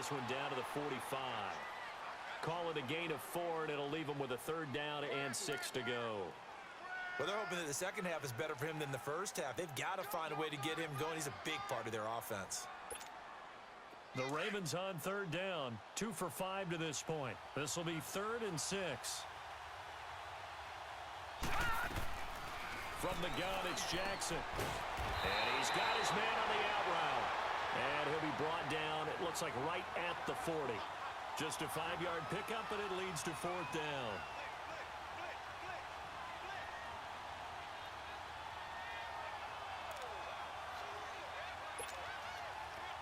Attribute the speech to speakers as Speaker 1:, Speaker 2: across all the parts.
Speaker 1: this one down to the 45. Call it a gain of 4, and it'll leave them with a 3rd down and 6 to go.
Speaker 2: Well, they're hoping that the second half is better for him than the first half. They've got to find a way to get him going. He's a big part of their offense.
Speaker 1: The Ravens on 3rd down, 2 for 5 to this point. This will be 3rd and 6. From the gun, it's Jackson. And he's got his man on the out route. And he'll be brought down, it looks like right at the 40. Just a 5-yard pickup, and it leads to 4th down.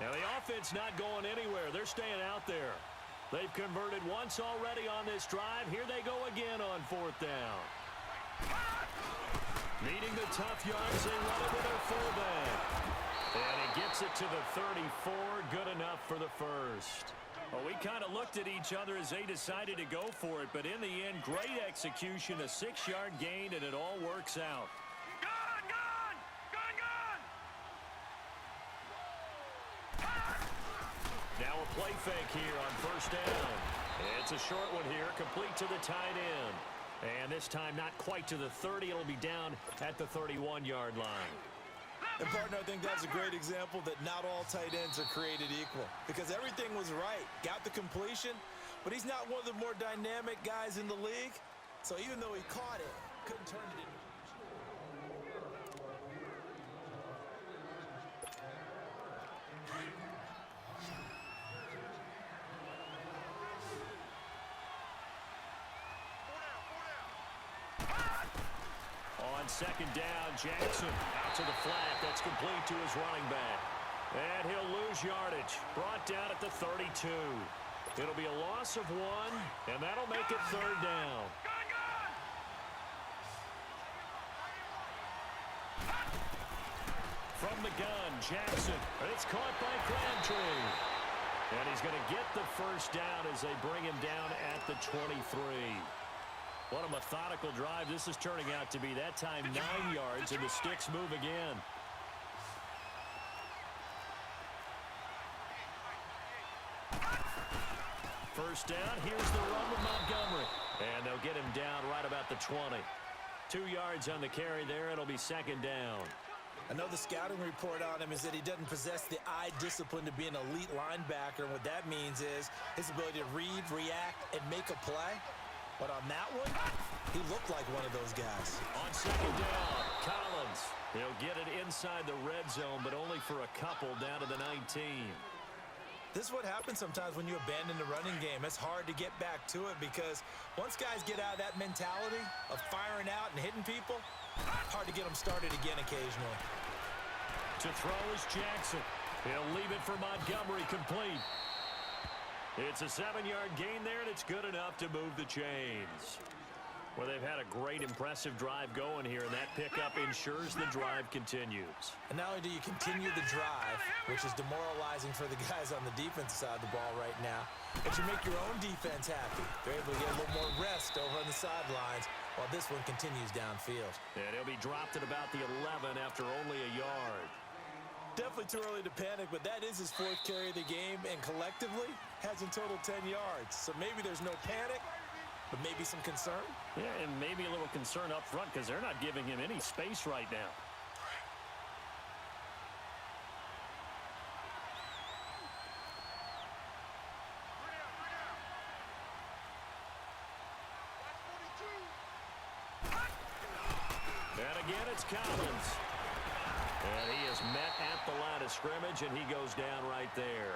Speaker 1: Now the offense not going anywhere. They're staying out there. They've converted once already on this drive. Here they go again on 4th down. Needing the tough yards, they run it with their fullback. And he gets it to the 34. Good enough for the first. Well, we kind of looked at each other as they decided to go for it, but in the end, great execution, a 6-yard gain, and it all works out. Now a play fake here on 1st down. It's a short one here, complete to the tight end. And this time not quite to the 30. It'll be down at the 31-yard line.
Speaker 2: And, partner, I think that's a great example that not all tight ends are created equal. Because everything was right. Got the completion, but he's not one of the more dynamic guys in the league. So even though he caught it, couldn't turn it into.
Speaker 1: On 2nd down, Jackson out to the flat. That's complete to his running back. And he'll lose yardage. Brought down at the 32. It'll be a loss of 1, and that'll make it 3rd down. From the gun, Jackson. It's caught by Crabtree. And he's going to get the 1st down as they bring him down at the 23. What a methodical drive this is turning out to be. That time 9 yards, and the sticks move again. First down, here's the run with Montgomery. And they'll get him down right about the 20. 2 yards on the carry there. It'll be 2nd down.
Speaker 2: I know the scouting report on him is that he doesn't possess the eye discipline to be an elite linebacker. And what that means is his ability to read, react, and make a play. But on that one, he looked like one of those guys.
Speaker 1: On 2nd down, Collins. He'll get it inside the red zone, but only for a couple down to the 19.
Speaker 2: This is what happens sometimes when you abandon the running game. It's hard to get back to it because once guys get out of that mentality of firing out and hitting people, hard to get them started again occasionally.
Speaker 1: To throw is Jackson. He'll leave it for Montgomery, complete. It's a 7-yard gain there, and it's good enough to move the chains. Well, they've had a great, impressive drive going here, and that pickup ensures the drive continues.
Speaker 2: And not only do you continue the drive, which is demoralizing for the guys on the defensive side of the ball right now, but you make your own defense happy. They're able to get a little more rest over on the sidelines while this one continues downfield.
Speaker 1: And he'll be dropped at about the 11 after only a yard.
Speaker 2: Definitely too early to panic, but that is his 4th carry of the game, and collectively has in total 10 yards. So maybe there's no panic, but maybe some concern.
Speaker 1: Yeah, and maybe a little concern up front because they're not giving him any space right now. And again, it's Collins. And he is met at the line of scrimmage, and he goes down right there.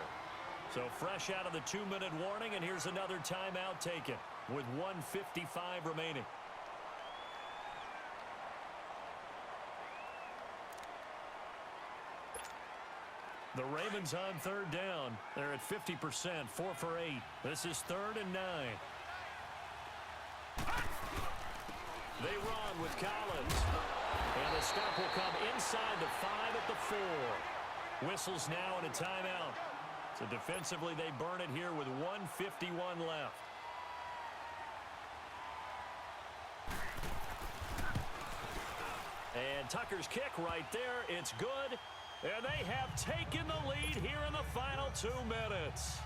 Speaker 1: So fresh out of the 2-minute warning, and here's another timeout taken with 1:55 remaining. The Ravens on 3rd down. They're at 50%, 4 for 8. This is 3rd and 9. They run with Collins. And the stop will come inside the 5 at the 4. Whistles now and a timeout. So defensively, they burn it here with 1:51 left. And Tucker's kick right there. It's good. And they have taken the lead here in the final 2 minutes.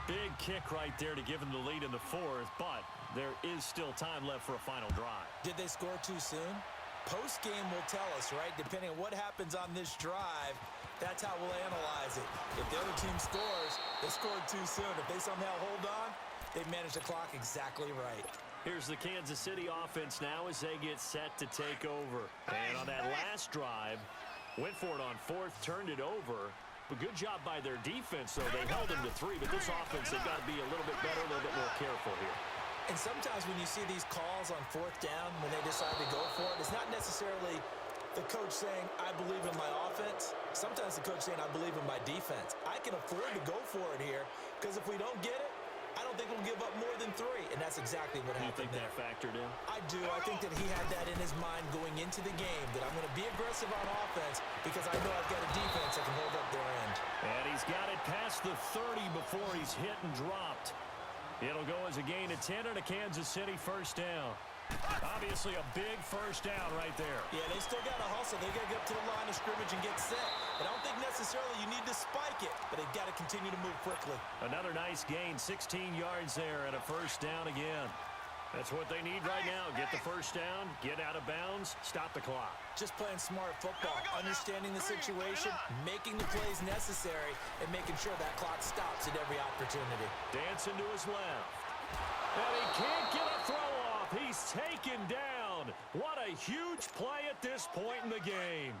Speaker 1: Big kick right there to give them the lead in the fourth, but there is still time left for a final drive.
Speaker 2: Did they score too soon? Post-game will tell us, right? Depending on what happens on this drive, that's how we'll analyze it. If the other team scores, they scored too soon. If they somehow hold on, they managed the clock exactly right.
Speaker 1: Here's the Kansas City offense now as they get set to take over. And on that last drive, went for it on fourth, turned it over. But good job by their defense, though. They held them to 3, but this offense, they've got to be a little bit better, a little bit more careful here.
Speaker 2: And sometimes when you see these calls on fourth down, when they decide to go for it, it's not necessarily the coach saying, I believe in my offense. Sometimes the coach saying, I believe in my defense. I can afford to go for it here because if we don't get it, I don't think we'll give up more than 3, and that's exactly what happened there.
Speaker 1: You think that factored in?
Speaker 2: I do. I think that he had that in his mind going into the game, that I'm going to be aggressive on offense because I know I've got a defense that can hold up their end.
Speaker 1: And he's got it past the 30 before he's hit and dropped. It'll go as a gain of 10 and a Kansas City first down. Obviously a big first down right there.
Speaker 2: Yeah, they still got to hustle. They got to get up to the line of scrimmage and get set. But I don't think necessarily you need to spike it, but they've got to continue to move quickly.
Speaker 1: Another nice gain, 16 yards there and a first down again. That's what they need right now. Get the first down, get out of bounds, stop the clock.
Speaker 2: Just playing smart football, understanding the situation, making the plays necessary, and making sure that clock stops at every opportunity.
Speaker 1: Dancing to his left. And he can't get a throw off. He's taken down. What a huge play at this point in the game.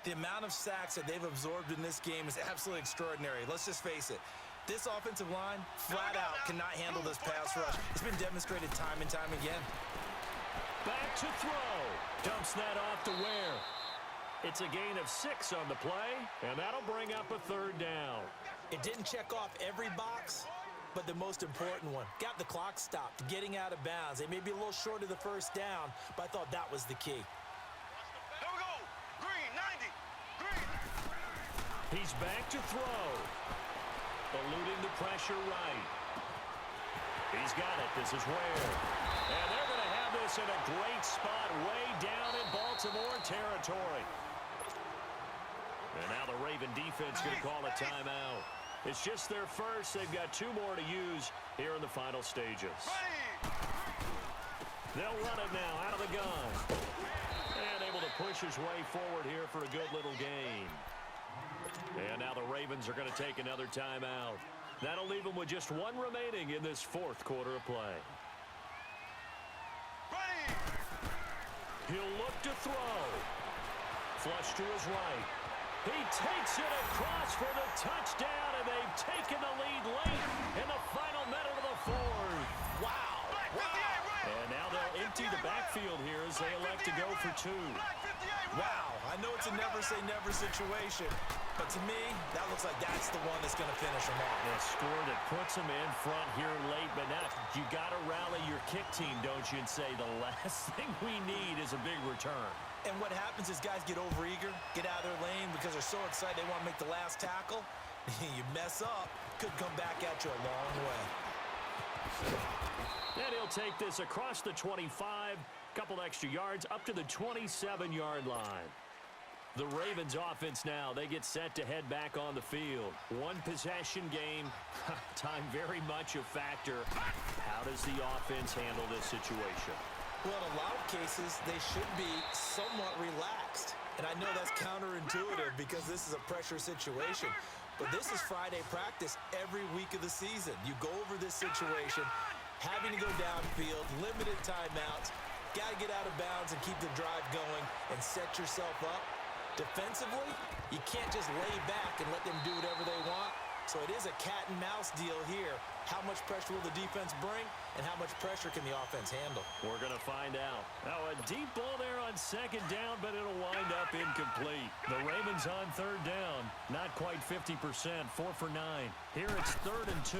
Speaker 2: The amount of sacks that they've absorbed in this game is absolutely extraordinary. Let's just face it. This offensive line, flat out, cannot handle this pass rush. It's been demonstrated time and time again.
Speaker 1: Back to throw. Dumps that off to Ware. It's a gain of 6 on the play, and that'll bring up a third down.
Speaker 2: It didn't check off every box, but the most important one. Got the clock stopped, getting out of bounds. They may be a little short of the first down, but I thought that was the key.
Speaker 3: There we go. Green, 90. Green.
Speaker 1: He's back to throw. Eluding the pressure right. He's got it. This is Ware. And they're going to have this in a great spot way down in Baltimore territory. And now the Raven defense going to call a timeout. It's just their first. They've got 2 more to use here in the final stages. They'll run it now out of the gun. And able to push his way forward here for a good little gain. And now the Ravens are going to take another timeout. That'll leave them with just 1 remaining in this 4th quarter of play. He'll look to throw. Flush to his right. He takes it across for the touchdown, and they've taken the lead late in the final minute of the 4th.
Speaker 2: Wow.
Speaker 1: And now they'll empty the backfield here as they elect to go for 2.
Speaker 2: Wow, I know it's a never-say-never situation, but to me, that looks like that's the one that's going to finish them off.
Speaker 1: A score that puts them in front here late, but now you got to rally your kick team, don't you, and say the last thing we need is a big return.
Speaker 2: And what happens is guys get overeager, get out of their lane because they're so excited they want to make the last tackle. You mess up, could come back at you a long way.
Speaker 1: And he'll take this across the 25, couple extra yards, up to the 27-yard line. The Ravens offense now, they get set to head back on the field. 1 possession game, time very much a factor. How does the offense handle this situation?
Speaker 2: Well, in a lot of cases, they should be somewhat relaxed. And I know that's counterintuitive because this is a pressure situation. But this is Friday practice every week of the season. You go over this situation, having to go downfield, limited timeouts, got to get out of bounds and keep the drive going and set yourself up. Defensively, you can't just lay back and let them do whatever they want. So it is a cat and mouse deal here. How much pressure will the defense bring and how much pressure can the offense handle?
Speaker 1: We're going to find out. Now a deep ball there on 2nd down, but it'll wind up incomplete. The Ravens on 3rd down, not quite 50%, 4 for 9. Here it's 3rd and 2.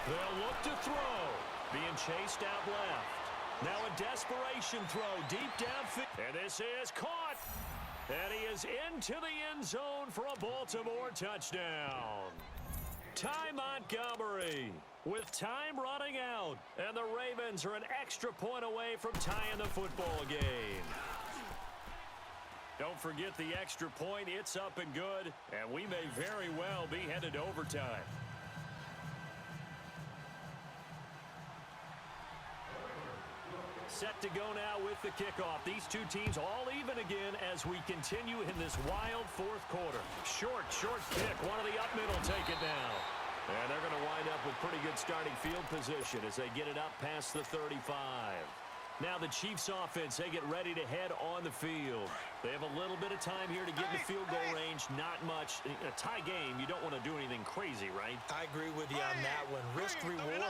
Speaker 1: They'll look to throw, being chased out left. Now a desperation throw deep downfield, and this is caught. And he is into the end zone for a Baltimore touchdown. Ty Montgomery with time running out. And the Ravens are an extra point away from tying the football game. Don't forget the extra point. It's up and good. And we may very well be headed to overtime. set to go now with the kickoff. These two teams all even again as we continue in this wild fourth quarter. Short kick. One of the up middle take it down. And they're going to wind up with pretty good starting field position as they get it up past the 35. Now the Chiefs offense, they get ready to head on the field. They have a little bit of time here to get in the field goal range. Not much. In a tie game, you don't want to do anything crazy, right?
Speaker 2: I agree with you on that one. Risk reward,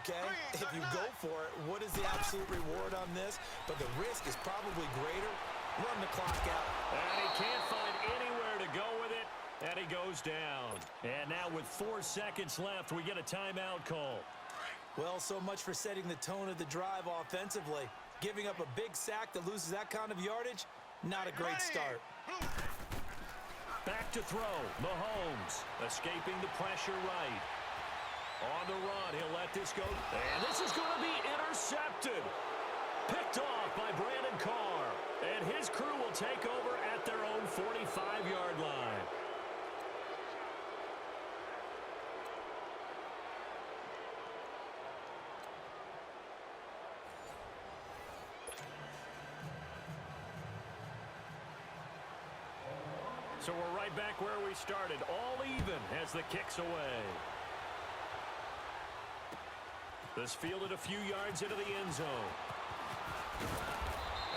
Speaker 2: okay? If you go for it, what is the absolute reward on this? But the risk is probably greater. Run the clock out.
Speaker 1: And he can't find anywhere to go with it. And he goes down. And now with 4 seconds left, we get a timeout call.
Speaker 2: Well, so much for setting the tone of the drive offensively. Giving up a big sack that loses that kind of yardage, not a great start.
Speaker 1: Back to throw. Mahomes escaping the pressure right. On the run, he'll let this go. And this is going to be intercepted. Picked off by Brandon Carr. And his crew will take over at their own 45-yard line. So we're right back where we started, all even as the kick's away. This fielded a few yards into the end zone.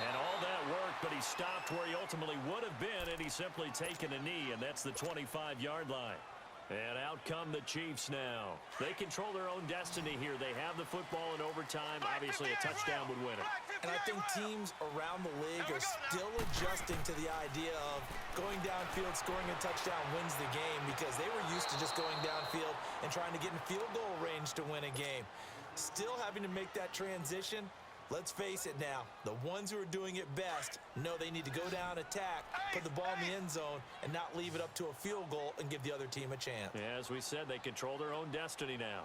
Speaker 1: And all that work, but he stopped where he ultimately would have been, and he's simply taken a knee, and that's the 25-yard line. And out come the Chiefs now. They control their own destiny here. They have the football in overtime. Obviously, a touchdown would win it.
Speaker 2: And I think teams around the league are still adjusting to the idea of going downfield, scoring a touchdown wins the game, because they were used to just going downfield and trying to get in field goal range to win a game. Still having to make that transition. Let's face it now, the ones who are doing it best know they need to go down, attack, put the ball in the end zone, and not leave it up to a field goal and give the other team a chance.
Speaker 1: Yeah, as we said, they control their own destiny now.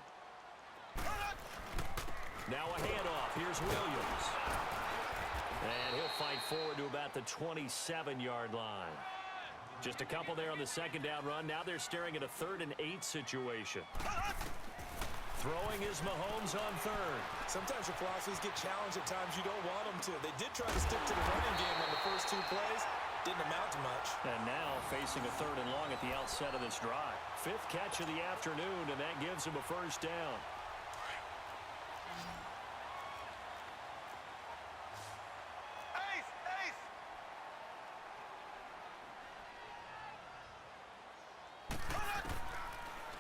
Speaker 1: Now a handoff. Here's Williams. And he'll fight forward to about the 27-yard line. Just a couple there on the second down run. Now they're staring at a 3rd and 8 situation. Throwing is Mahomes on 3rd.
Speaker 2: Sometimes your philosophies get challenged at times you don't want them to. They did try to stick to the running game on the first 2 plays. Didn't amount to much.
Speaker 1: And now facing a 3rd and long at the outset of this drive. 5th catch of the afternoon, and that gives him a first down.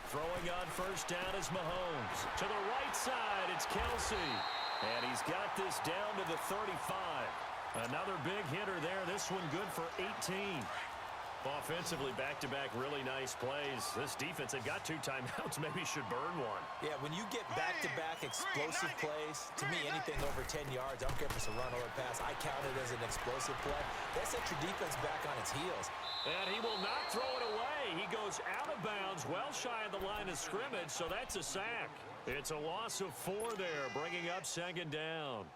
Speaker 1: Throwing on first down is Mahomes. To the right side, it's Kelsey. And he's got this down to the 35. Another big hitter there. This one good for 18. Offensively, back-to-back really nice plays. This defense, they've got 2 timeouts. Maybe should burn one.
Speaker 2: Yeah, when you get back-to-back explosive plays, to me, anything over 10 yards, I don't care if it's a run or a pass, I count it as an explosive play. That sets your defense back on its heels.
Speaker 1: And he will not throw it away. He goes out of bounds, well shy of the line of scrimmage, so that's a sack. It's a loss of 4 there, bringing up 2nd down.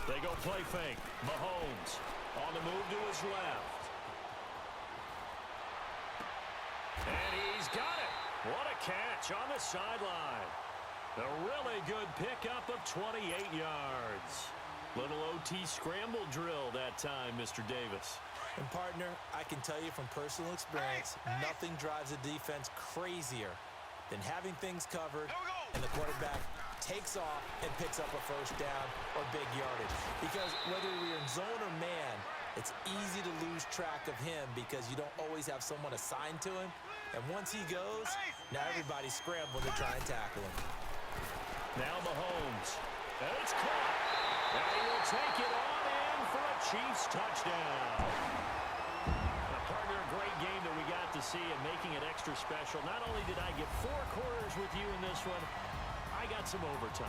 Speaker 1: They go play fake. Mahomes on the move to his left. And he's got it. What a catch on the sideline. A really good pickup of 28 yards. Little OT scramble drill that time, Mr. Davis.
Speaker 2: And, partner, I can tell you from personal experience, nothing drives a defense crazier than having things covered and the quarterback takes off and picks up a first down or big yardage. Because whether you're in zone or man, it's easy to lose track of him because you don't always have someone assigned to him. And once he goes, now everybody's scrambling to try and tackle him.
Speaker 1: Now Mahomes. And it's caught. And he will take it on in for a Chiefs touchdown. Now, partner, a great game that we got to see and making it extra special. Not only did I get 4 quarters with you in this one, I got some overtime.